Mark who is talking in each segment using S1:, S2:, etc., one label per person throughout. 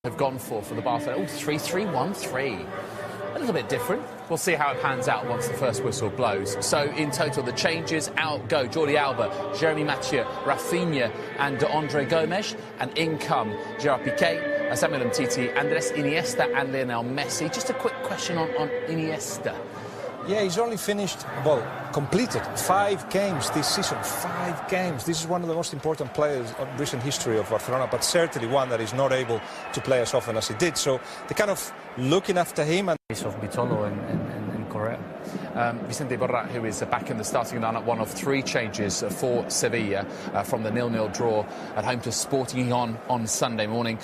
S1: have gone for the Barcelona. 3-3-1-3. A little bit different. We'll see how it pans out once the first whistle blows. So in total, the changes: out go Jordi Alba, Jeremy Mathieu, Rafinha and Andre Gomes, and in come Gerard Piqué, Samuel Umtiti, Andres Iniesta and Lionel Messi. Just a quick question on Iniesta.
S2: Yeah, he's only finished, well, completed 5 games this season. 5 games. This is one of the most important players of recent history of Barcelona, but certainly one that is not able to play as often as he did. So they're kind of looking after him. And
S3: of Bitolo in Korea.
S1: Vicente Iborra, who is back in the starting lineup, one of 3 changes for Sevilla from the 0-0 draw at home to Sporting on Sunday morning.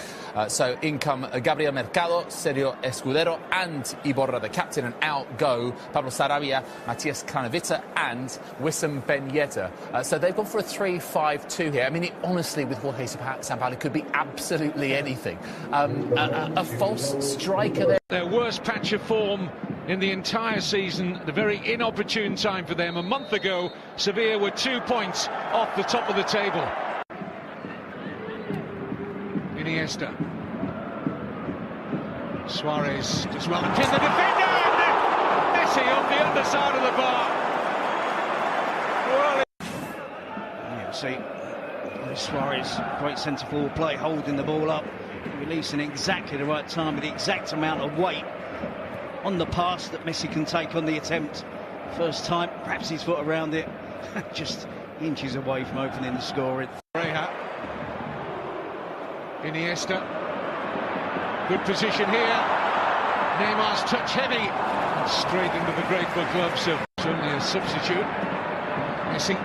S1: So in come Gabriel Mercado, Sergio Escudero and Iborra, the captain, and out go Pablo Sarabia, Matias Craneviter and Wissam Ben Yedder. So they've gone for a 3-5-2 here. I mean, it honestly, with Jorge Sampaoli, could be absolutely anything. A false striker there.
S4: Their worst patch of form in the entire season, at a very inopportune time for them. A month ago, Sevilla were 2 points off the top of the table. Iniesta. Suarez does well to pin the defender. Messi on the underside of the bar. Well,
S5: you'll see Suarez, great centre-forward play, holding the ball up, releasing exactly the right time with the exact amount of weight on the pass that Messi can take on the attempt. First time, perhaps his foot around it, just inches away from opening the scoring.
S4: Iniesta, good position here. Neymar's touch heavy, straight into the grateful gloves of only a substitute. Messi.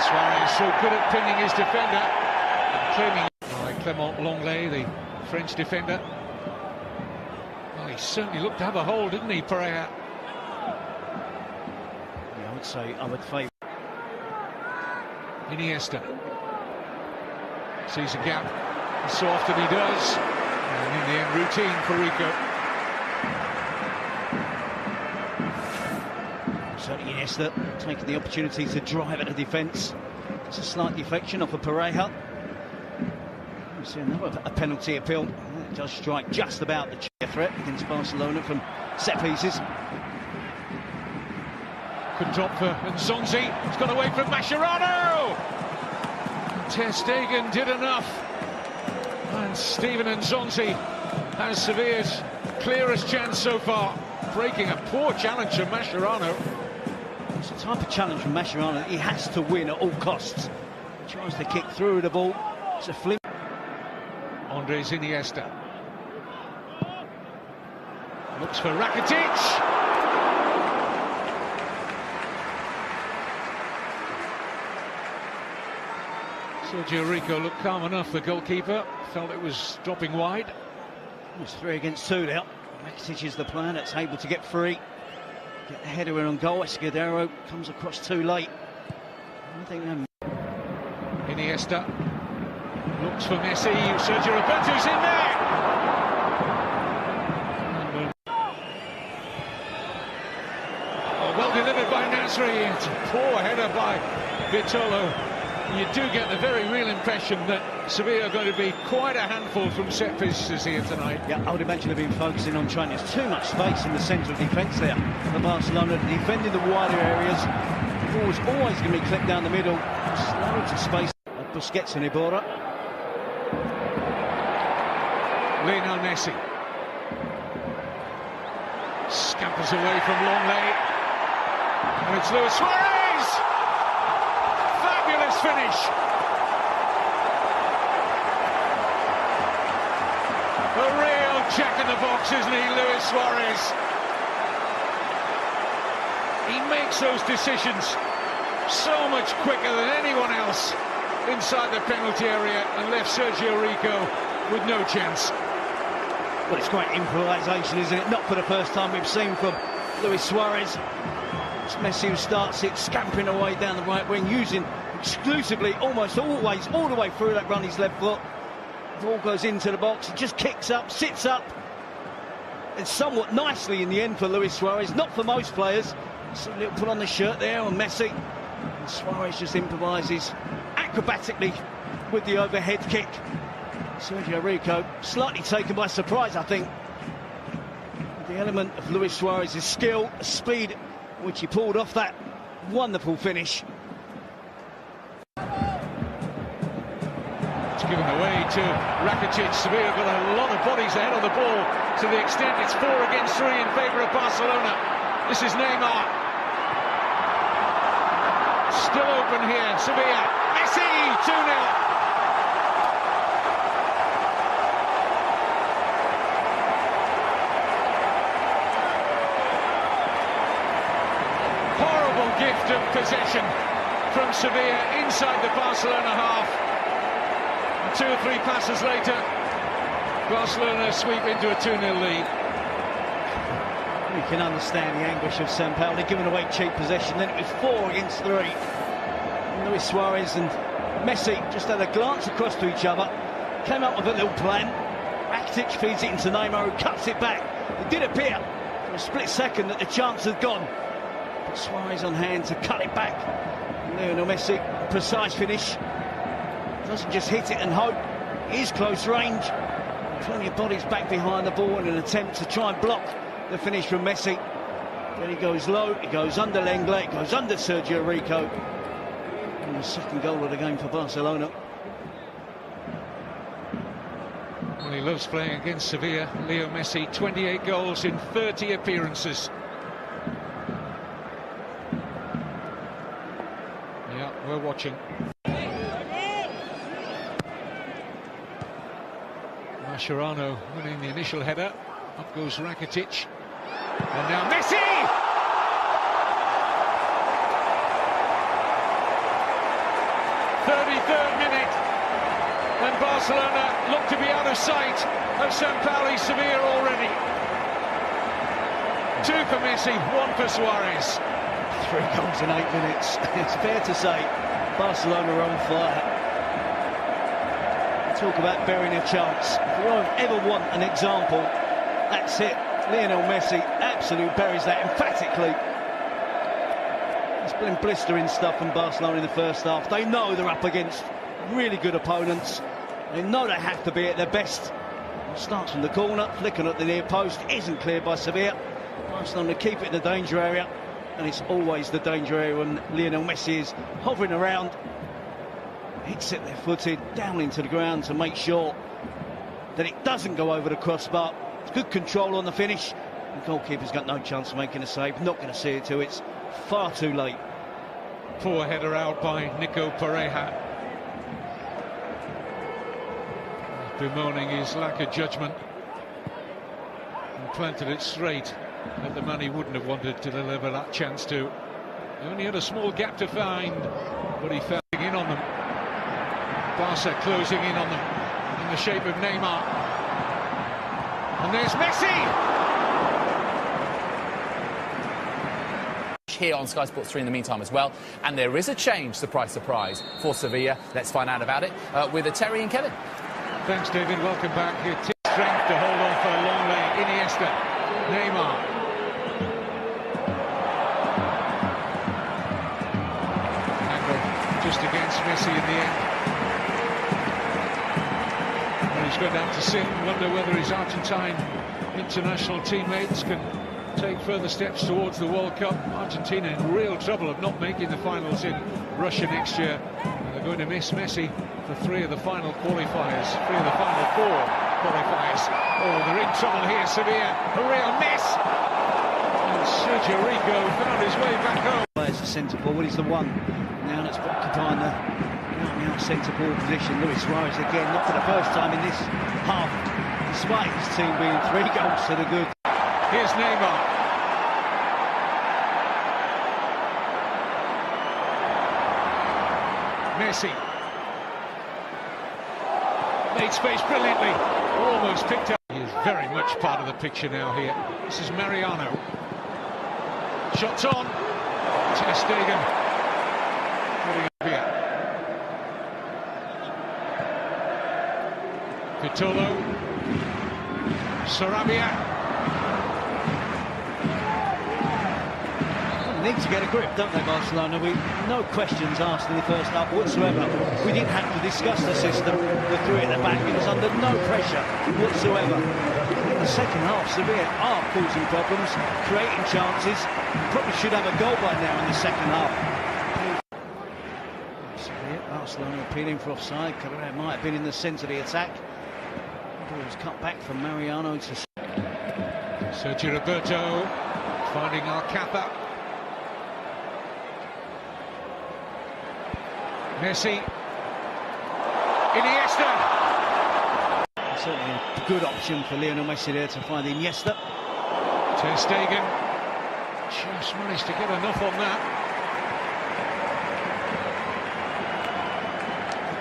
S4: Suarez so good at pinning his defender and claiming by Clement Lenglet, the French defender. Well, he certainly looked to have a hold, didn't he, Pereira?
S5: Yeah, I would say I would favour
S4: Iniesta sees a gap, and so often he does, and in the end, routine for Rico.
S5: Certainly Iniesta taking the opportunity to drive at the defence. It's a slight deflection off of Pereira. We see another penalty appeal. It does strike just about the threat against Barcelona from set pieces.
S4: Good drop for Nzonzi. It's got away from Mascherano. Ter Stegen did enough. And Steven Nzonzi has Sevilla's clearest chance so far, breaking a poor challenge from Mascherano.
S5: It's the type of challenge from Mascherano that he has to win at all costs. He tries to kick through the ball. It's a flim.
S4: Andres Iniesta looks for Rakitic. Sergio Rico looked calm enough, the goalkeeper. Felt it was dropping wide.
S5: It's 3 against 2 now. Rakitic is the player that's able to get free. Get the header in on goal. Escudero comes across too late. I think
S4: Iniesta looks for Messi. Sergio Roberto's in there. Well delivered by Nasri. It's a poor header by Bitolo. You do get the very real impression that Sevilla are going to be quite a handful from set pieces here tonight.
S5: Yeah, I would imagine they've been focusing on trying. There's too much space in the centre of defence there for Barcelona, defending the wider areas. The ball was always going to be clipped down the middle. Loads of space. Busquets and Iborra.
S4: Lionel Messi scampers away from Lenglet, and it's Luis Suarez. Fabulous finish. A real jack in the box, isn't he, Luis Suarez? He makes those decisions so much quicker than anyone else inside the penalty area and left Sergio Rico with no chance.
S5: Well, it's great improvisation, isn't it? Not for the first time we've seen from Luis Suarez. It's Messi who starts it, scampering away down the right wing, using exclusively, almost always, all the way through that run, his left foot. The ball goes into the box, he just kicks up, sits up. And somewhat nicely in the end for Luis Suarez, not for most players. See a little put on the shirt there on Messi. And Suarez just improvises acrobatically with the overhead kick. Sergio Rico, slightly taken by surprise, I think. The element of Luis Suarez's skill, speed, which he pulled off that wonderful finish.
S4: It's given away to Rakitic. Sevilla got a lot of bodies ahead of the ball, to the extent it's 4 against 3 in favour of Barcelona. This is Neymar. Still open here, Sevilla. Messi, 2-0. Horrible gift of possession from Sevilla inside the Barcelona half. And 2 or 3 passes later, Barcelona sweep into a 2-0 lead.
S5: You can understand the anguish of Sampaoli giving away cheap possession. Then it was 4 against 3. Luis Suarez and Messi just had a glance across to each other, came up with a little plan. Rakitic feeds it into Neymar, who cuts it back. It did appear for a split second that the chance had gone. But Suarez on hand to cut it back. Lionel Messi, precise finish. Doesn't just hit it and hope. It is close range. Plenty of bodies back behind the ball in an attempt to try and block the finish from Messi. Then he goes low, he goes under Lenglet, it goes under Sergio Rico. And the second goal of the game for Barcelona.
S4: Well, he loves playing against Sevilla. Leo Messi, 28 goals in 30 appearances. Yeah, we're watching. Mascherano winning the initial header. Up goes Rakitic. And now Messi! 33rd minute. And Barcelona look to be out of sight of Sampaoli Sevilla already. 2 for Messi, 1 for Suarez.
S5: 3 goals in 8 minutes. It's fair to say Barcelona are on fire. Talk about burying a chance. If you ever want an example, that's it. Lionel Messi absolutely buries that emphatically. It's been blistering stuff from Barcelona in the first half. They know they're up against really good opponents. They know they have to be at their best. It starts from the corner, flicking at the near post, isn't cleared by Sevilla. Barcelona keep it in the danger area, and it's always the danger area when Lionel Messi is hovering around. Hits it left-footed down into the ground to make sure that it doesn't go over the crossbar. It's good control on the finish. The goalkeeper's got no chance of making a save. Not going to see it till it's far too late.
S4: Poor header out by Nico Pareja. Bemoaning his lack of judgment. And planted it straight at the man he wouldn't have wanted to deliver that chance to. He only had a small gap to find, but he fell in on them. Barca closing in on them in the shape of Neymar. And there's Messi!
S1: Here on Sky Sports 3 in the meantime as well. And there is a change, surprise, surprise, for Sevilla. Let's find out about it with Terry and Kevin.
S4: Thanks, David. Welcome back. Here, strength to hold on for a long leg. Iniesta, Neymar. Angle just against Messi in the end. He's going to have to sit and wonder whether his Argentine international teammates can take further steps towards the World Cup. Argentina in real trouble of not making the finals in Russia next year. And they're going to miss Messi for 3 of the final qualifiers, 3 of the final 4 qualifiers. Oh, they're in trouble here, Sevilla. A real miss. And Sergio Rico found his way back home.
S5: There's the centre forward, he's the one now that's occupying the centre forward position. Luis Suarez again, not for the first time in this half, despite his team being 3 goals to the good.
S4: Here's Neymar. Messi. Made space brilliantly. Almost picked up. He is very much part of the picture now here. This is Mariano. Shots on. Ter Stegen. Vitolo.
S5: An need to get a grip, don't they, Barcelona? No questions asked in the first half whatsoever. We didn't have to discuss the system. The three at the back, it was under no pressure whatsoever. In the second half, Sevilla are causing problems, creating chances. Probably should have a goal by now in the second half. Sevilla, Barcelona appealing for offside. Carrera might have been in the centre of the attack. The ball was cut back from Mariano to
S4: Sergio Roberto finding Alcázar. Messi. Iniesta.
S5: Certainly a good option for Lionel Messi there to find Iniesta.
S4: Ter Stegen just managed to get enough on that.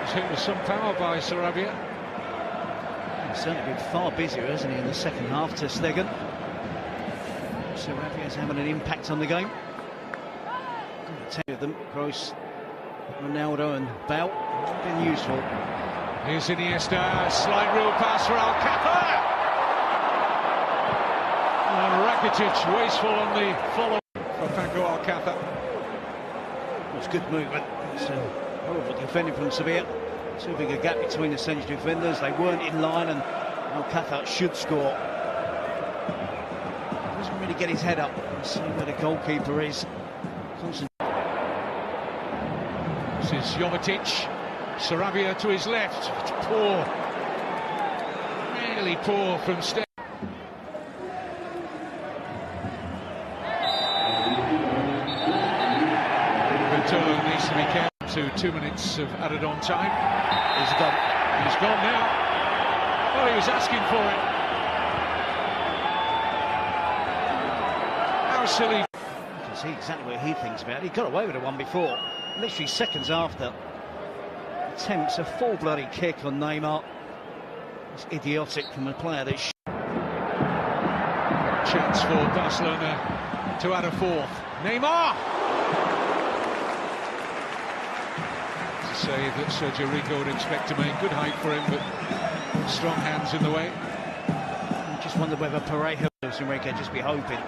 S4: He's hit with some power by Sarabia.
S5: He's certainly been far busier, hasn't he, in the second half, Ter Stegen. Sarabia's having an impact on the game. 10 of them, Kroos, Ronaldo and Bale, been useful.
S4: Here's Iniesta, slide rule pass for Alcázar. And Rakitic wasteful on the follow for Paco Alcázar.
S5: It was good movement. It's horrible defending from Sevilla. Too big a gap between the central defenders. They weren't in line, and Alcázar should score. Doesn't really get his head up and see where the goalkeeper is.
S4: This is Jovetic. Sarabia to his left. It's poor. Really poor from Stegen. Roberto needs to be careful to 2 minutes of added on time.
S5: He's gone.
S4: He's gone now. Well, he was asking for it. How silly.
S5: You can see exactly what he thinks about it. He got away with the one before. Literally seconds after. Attempts a full bloody kick on Neymar. It's idiotic from a player that
S4: Chance for Barcelona to add a fourth. Neymar! To say that Sergio Rico would expect to make. Good height for him, but strong hands in the way.
S5: I just wonder whether Parejo Enrique just be hoping,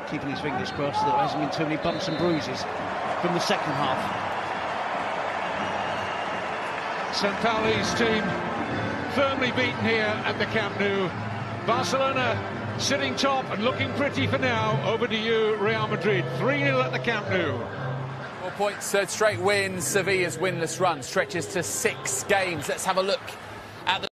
S5: keeping his fingers crossed, that there hasn't been too many bumps and bruises from the second half.
S4: St. Pauli's team firmly beaten here at the Camp Nou. Barcelona sitting top and looking pretty for now. Over to you, Real Madrid. 3-0 at the Camp Nou.
S1: 4 points, third straight win. Sevilla's winless run stretches to 6 games. Let's have a look at the